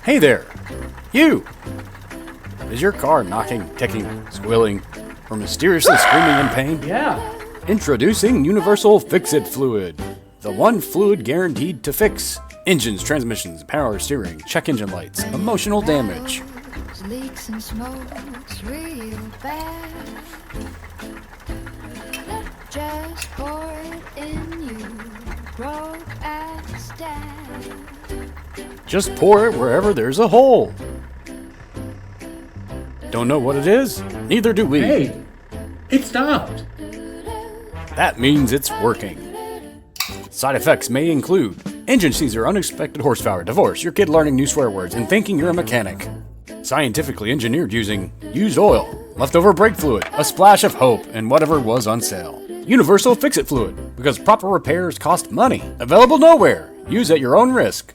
Hey there! You! Is your car knocking, ticking, squealing, or mysteriously screaming in pain? Yeah. Introducing Universal Fix-It Fluid. The one fluid guaranteed to fix engines, transmissions, power steering, check engine lights, emotional damage. Leaks and smokes real bad. Just pour it in you, broke ass dad. Just pour it wherever there's a hole. Don't know what it is? Neither do we. Hey, it stopped. That means it's working. Side effects may include engine seizure, unexpected horsepower, divorce, your kid learning new swear words, and thinking you're a mechanic. Scientifically engineered using used oil, leftover brake fluid, a splash of hope, and whatever was on sale. Universal Fix-It Fluid, because proper repairs cost money. Available nowhere. Use at your own risk.